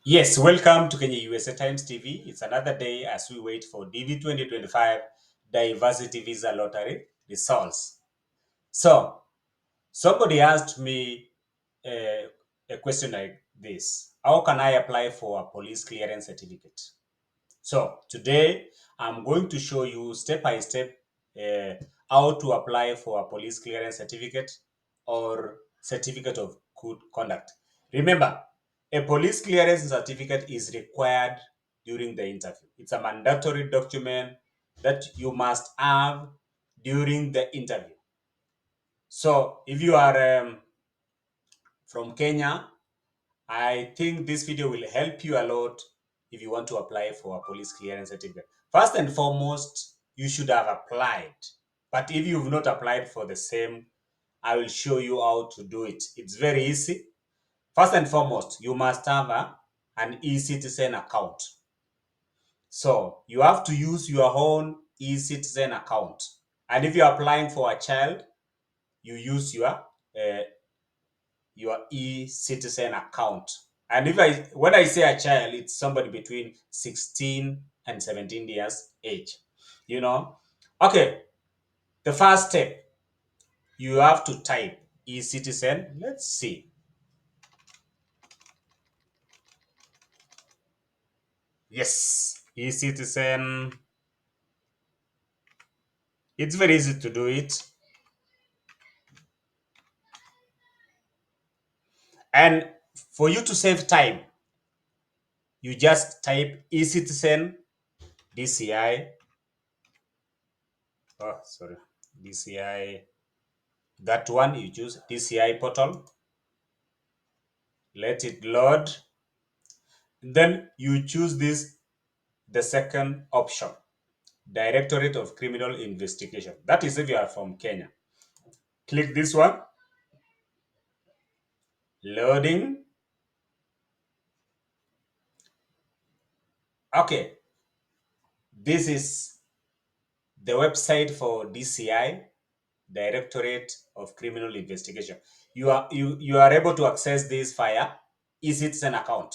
Yes, welcome to Kenya USA Times TV. It's another day as we wait for DV 2025 Diversity Visa Lottery results. So, somebody asked me a question like this: how can I apply for a police clearance certificate? So today I'm going to show you step by step uh, how to apply for a police clearance certificate or certificate of good conduct. Remember, a police clearance certificate is required during the interview. It's a mandatory document that you must have during the interview. So if you are from Kenya, I think this video will help you a lot if you want to apply for a police clearance certificate. First and foremost, you should have applied. But if you've not applied for the same, I will show you how to do it. It's very easy. First and foremost, you must have an e-citizen account. So you have to use your own e-citizen account. And if you're applying for a child, you use your e-citizen account. And when I say a child, it's somebody between 16 and 17 years age. You know? Okay, the first step, you have to type e-citizen. Let's see. Yes, e-citizen. It's very easy to do it. And for you to save time, you just type e-citizen DCI. Oh, sorry. DCI. That one you choose DCI portal. Let it load. Then you choose the second option, Directorate of Criminal Investigation. That is if you are from Kenya. Click this one, loading. Okay, this is the website for DCI, Directorate of Criminal Investigation. You are able to access this via eCitizen account.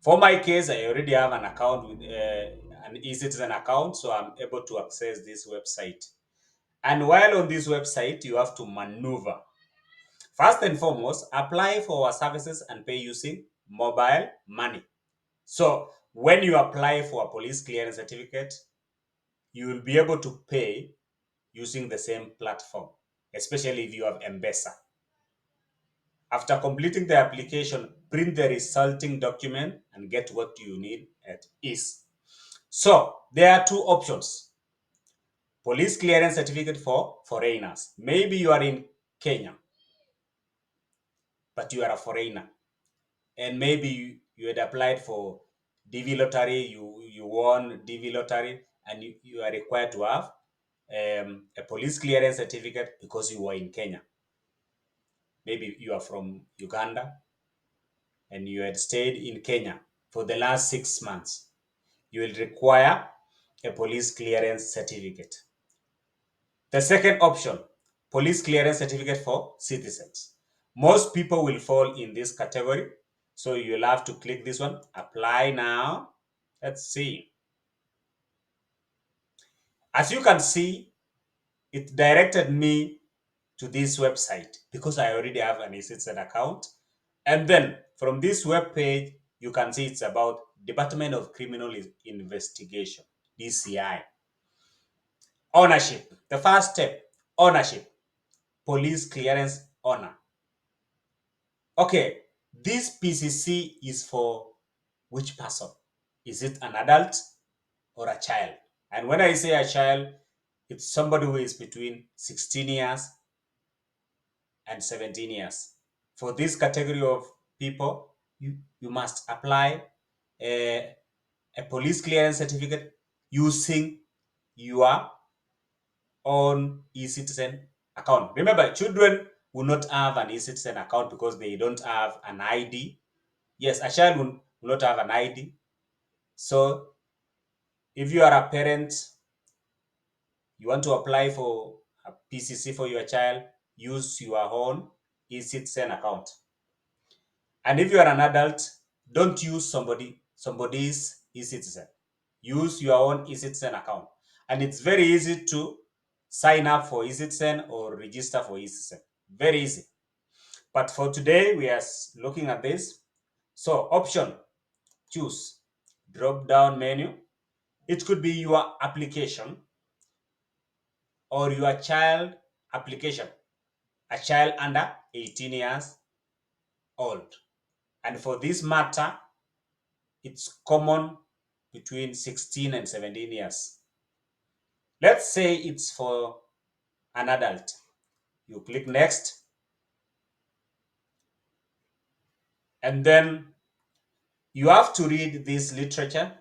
For my case, I already have an account with an eCitizen account, so I'm able to access this website. And while on this website, you have to maneuver. First and foremost, apply for our services and pay using mobile money. So when you apply for a police clearance certificate, you will be able to pay using the same platform, especially if you have M-Pesa. After completing the application, print the resulting document and get what you need at ease. So there are two options. Police clearance certificate for foreigners. Maybe you are in Kenya, but you are a foreigner. And maybe you had applied for DV lottery, you won DV lottery, and you are required to have a police clearance certificate because you were in Kenya. Maybe you are from Uganda and you had stayed in Kenya for the last 6 months. You will require a police clearance certificate. The second option, police clearance certificate for citizens. Most people will fall in this category. So you'll have to click this one, apply now. Let's see. As you can see, it directed me to this website because I already have an e-citizen account. And then from this web page, you can see it's about Department of Criminal Investigation, DCI. Ownership. The first step, ownership. Police clearance owner. Okay, this PCC is for which person? Is it an adult or a child? And when I say a child, it's somebody who is between 16 years and 17 years. For this category of people, you must apply a police clearance certificate using your own e-citizen account. Remember, children will not have an e-citizen account because they don't have an ID. Yes, a child will not have an ID. So if you are a parent, you want to apply for a PCC for your child, use your own e-citizen account. And if you are an adult, Don't use somebody's eCitizen. Use your own eCitizen account. And it's very easy to sign up for eCitizen or register for eCitizen. Very easy. But for today, we are looking at this. So option, choose drop down menu. It could be your application or your child application, a child under 18 years old. And for this matter, it's common between 16 and 17 years. Let's say it's for an adult. You click next, and then you have to read this literature.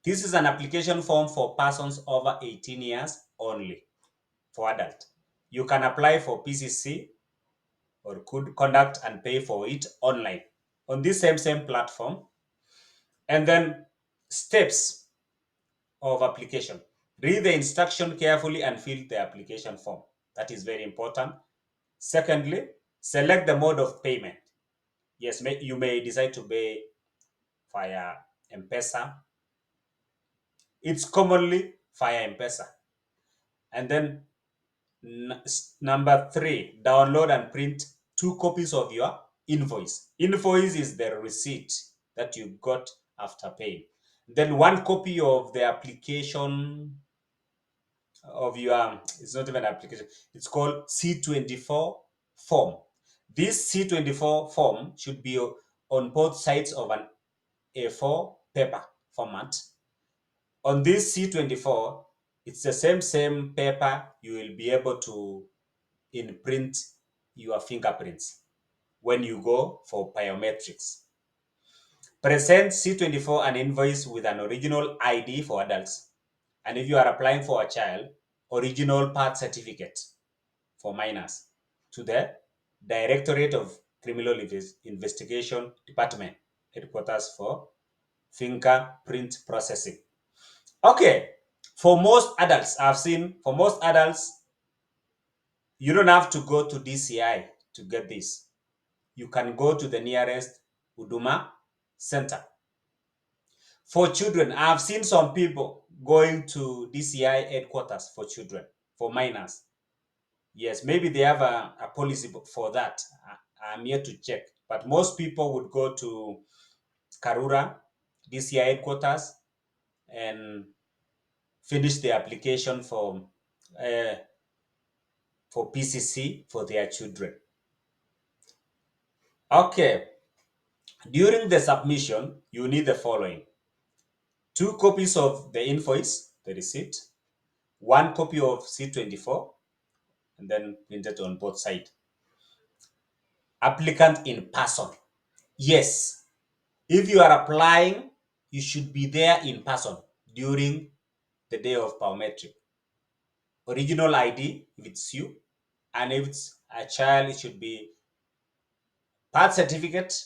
This is an application form for persons over 18 years only, for adult. You can apply for PCC or could conduct and pay for it online on this same platform. And then steps of application. Read the instruction carefully and fill the application form. That is very important. Secondly, select the mode of payment. Yes, you may decide to pay via M-Pesa. It's commonly via M-Pesa. And then number 3, download and print 2 copies of your invoice. Invoice is the receipt that you got after paying. Then 1 copy of the application of your, it's not even application, it's called C24 form. This C24 form should be on both sides of an A4 paper format. On this C24, it's the same paper you will be able to imprint your fingerprints when you go for biometrics. Present C24 an invoice with an original ID for adults, and if you are applying for a child, original birth certificate for minors to the Directorate of Criminal Investigation Department, headquarters for fingerprint processing. Okay, for most adults, I've seen for most adults, you don't have to go to DCI to get this. You can go to the nearest Huduma center. For children, I've seen some people going to DCI headquarters for children, for minors. Yes, maybe they have a policy for that. I'm here to check. But most people would go to Karura, DCI headquarters, and finish the application uh, for PCC for their children. Okay, during the submission, you need the following: 2 copies of the invoice, the receipt, 1 copy of C24, and then printed on both sides. Applicant in person. Yes, if you are applying, you should be there in person during the day of biometric. Original ID, if it's you, and if it's a child, it should be birth certificate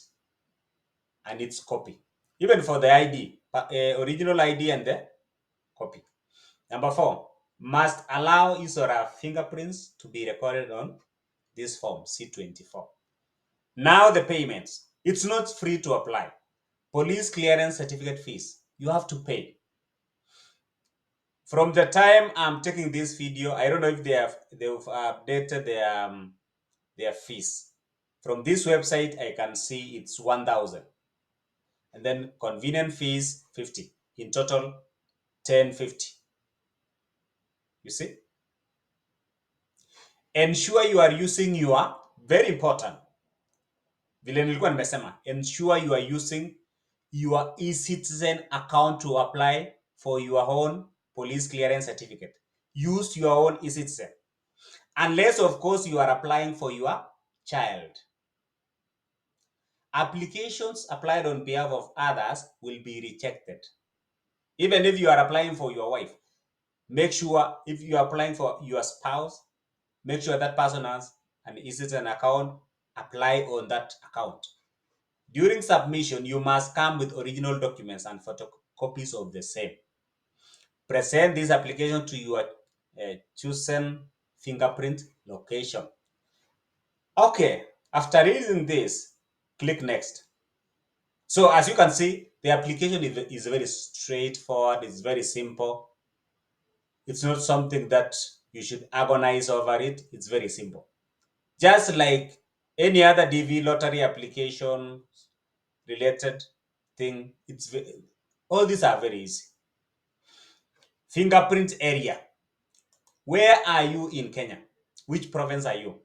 and its copy. Even for the ID, original ID and the copy. Number 4, must allow his or her fingerprints to be recorded on this form, C24. Now the payments. It's not free to apply. Police clearance certificate fees, you have to pay. From the time I'm taking this video, I don't know if they've updated their fees. From this website, I can see it's 1,000. And then convenient fees, 50. In total, 1050. You see? Ensure you are using your, very important, vile nilikuwa nimesema, ensure you are using your eCitizen account to apply for your own police clearance certificate. Use your own eCitizen. Unless, of course, you are applying for your child. Applications applied on behalf of others will be rejected. Even if you are applying for your wife, make sure if you are applying for your spouse, make sure that person has an eCitizen account, apply on that account. During submission, you must come with original documents and photocopies of the same. Present this application to your chosen fingerprint location. Okay, after reading this, click next. So as you can see, the application is very straightforward. It's very simple. It's not something that you should agonize over it. It's very simple. Just like any other DV lottery application related thing, all these are very easy. Fingerprint area. Where are you in Kenya? Which province are you?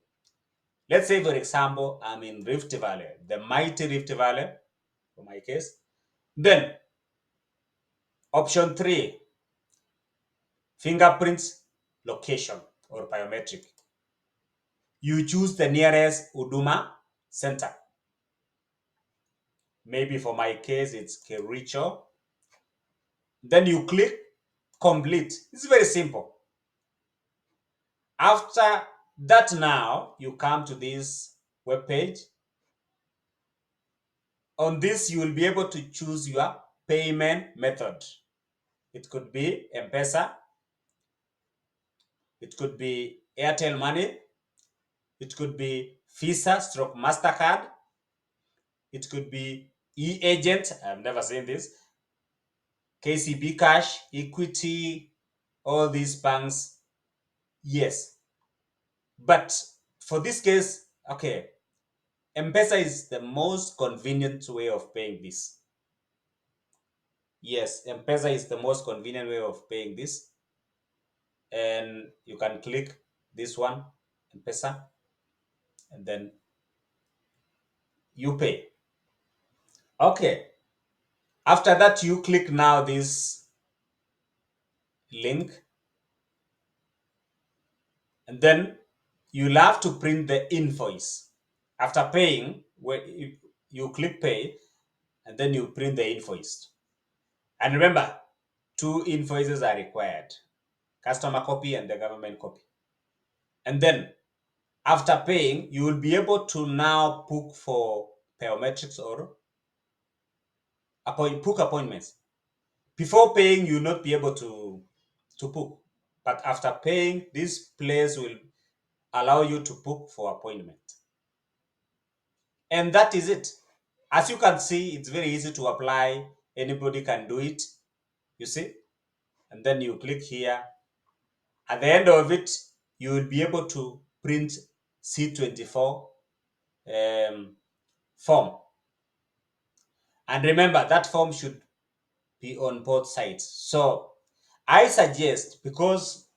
Let's say, for example, I'm in Rift Valley, the mighty Rift Valley, for my case. Then, option 3, fingerprints location or biometric. You choose the nearest Uduma center. Maybe for my case, it's Kericho. Then you click complete. It's very simple. After that, now you come to this web page. On this, you will be able to choose your payment method. It could be M-Pesa, it could be Airtel Money, it could be Visa stroke MasterCard, it could be e-agent, I've never seen this, KCB Cash, Equity, all these banks. Yes. But for this case, okay, M-Pesa is the most convenient way of paying this. Yes, M-Pesa is the most convenient way of paying this. And you can click this one, M-Pesa, and then you pay. Okay. After that, you click now this link, and then you'll have to print the invoice. After paying, where you click pay, and then you print the invoice. And remember, two invoices are required, customer copy and the government copy. And then after paying, you will be able to now book for biometrics or book appointments. Before paying, you'll not be able to book. But after paying, this place will allow you to book for appointment. And that is it. As you can see, it's very easy to apply. Anybody can do it, you see. And then you click here. At the end of it, you will be able to print C24 form. And remember, that form should be on both sides. So I suggest, because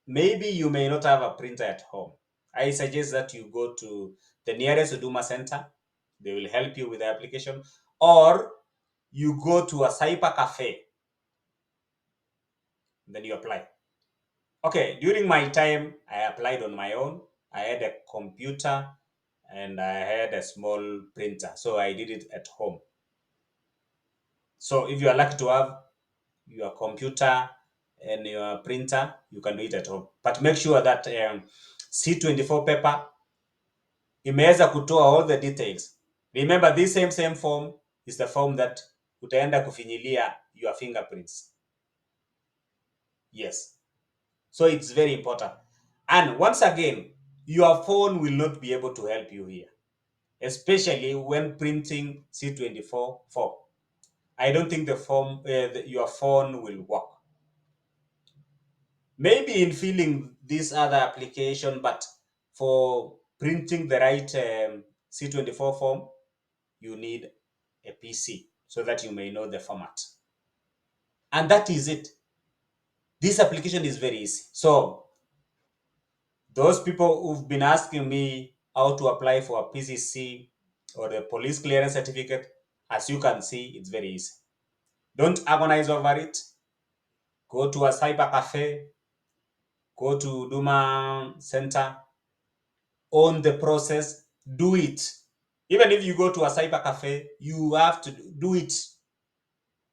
maybe you may not have a printer at home, I suggest that you go to the nearest Huduma center. They will help you with the application. Or you go to a cyber cafe, then you apply. Okay, during my time, I applied on my own. I had a computer and I had a small printer. So I did it at home. So if you are lucky to have your computer and your printer, you can do it at home. But make sure that C24 paper imeweza kutoa all the details. Remember, this same form is the form that utaenda kufinyilia your fingerprints. Yes. So it's very important. And once again, your phone will not be able to help you here, especially when printing C24 form. I don't think your phone will work. Maybe in filling this other application, but for printing the right C24 form, you need a PC so that you may know the format. And that is it. This application is very easy. So those people who've been asking me how to apply for a PCC or the police clearance certificate, as you can see, it's very easy. Don't agonize over it. Go to a cyber cafe, go to Duma Center, own the process, do it. Even if you go to a cyber cafe, you have to do it.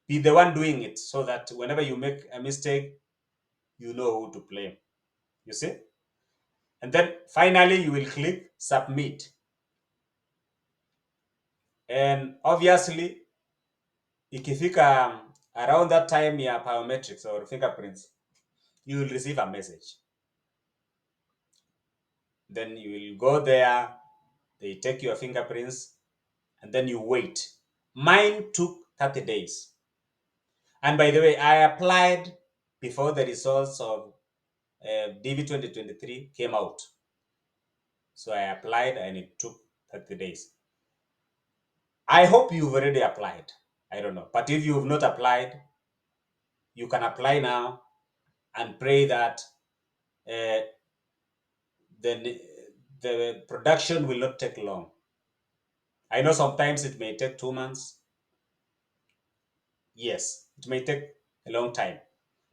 Be the one doing it so that whenever you make a mistake, you know who to blame. You see? And then finally, you will click submit. And obviously, ikifika around that time ya biometrics or fingerprints, you will receive a message. Then you will go there, they take your fingerprints, and then you wait. Mine took 30 days. And by the way, I applied before the results of DV 2023 came out. So I applied and it took 30 days. I hope you've already applied. I don't know. But if you've not applied, you can apply now and pray that uh, the, the production will not take long. I know sometimes it may take 2 months. Yes, it may take a long time.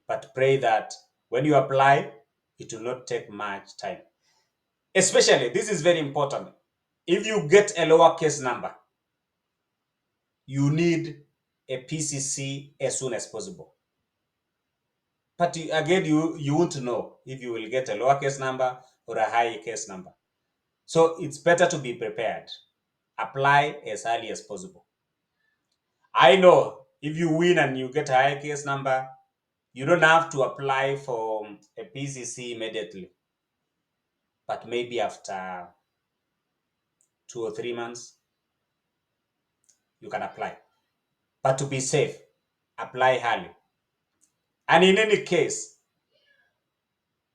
But pray that when you apply, it will not take much time. Especially, this is very important. If you get a lower case number, you need a PCC as soon as possible. But again, you won't know if you will get a lower case number or a high case number. So it's better to be prepared. Apply as early as possible. I know if you win and you get a high case number, you don't have to apply for a PCC immediately, but maybe after 2 or 3 months, you can apply. But to be safe, apply early. And in any case,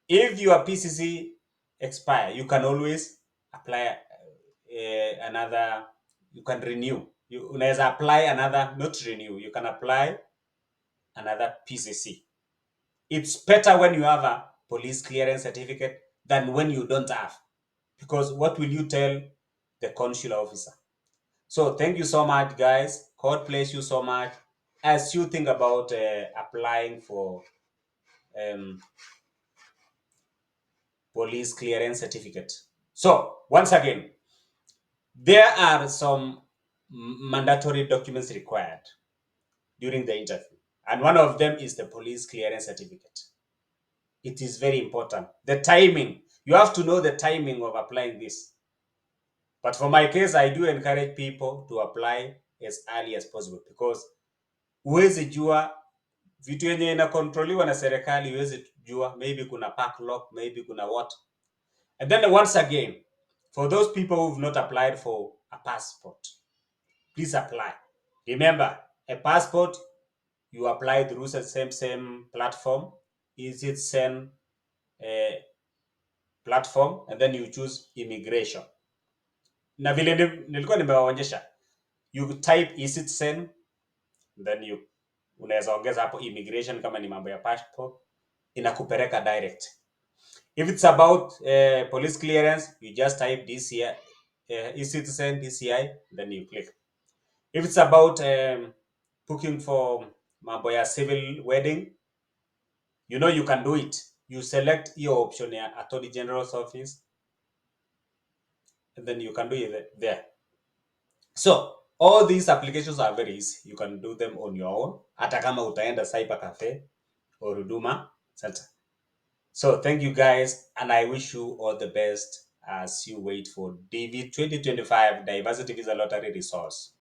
if your PCC expire, you can always apply another. You can renew. You unaweza apply another, not renew. You can apply another PCC. It's better when you have a police clearance certificate than when you don't have, because what will you tell the consular officer? So thank you so much, guys. God bless you so much as you think about applying for um, police clearance certificate. So once again, there are some mandatory documents required during the interview, and one of them is the police clearance certificate. It is very important. The timing, you have to know the timing of applying this. But for my case, I do encourage people to apply as early as possible, because huwezi jua vitu yenye inakontroliwa na serikali, huwezi jua, maybe kuna backlog, maybe kuna what. And then once again, for those people who've not applied for a passport, please apply. Remember, a passport, you apply through the same platform. Is it same platform? And then you choose immigration. Na vile nilikuwa nimewaonyesha, you type e-citizen, then you unaweza ongeza hapo immigration kama ni mambo ya passport, inakupeleka direct. If it's about police clearance, you just type DCI, e-citizen DCI, then you click. If it's about booking for mambo ya civil wedding, you can do it. You select your option ya Attorney General's office, and then you can do it there. So all these applications are very easy. You can do them on your own, hata kama utaenda cyber cafe or Huduma Center. So thank you guys, and I wish you all the best as you wait for DV 2025 Diversity Visa Lottery results.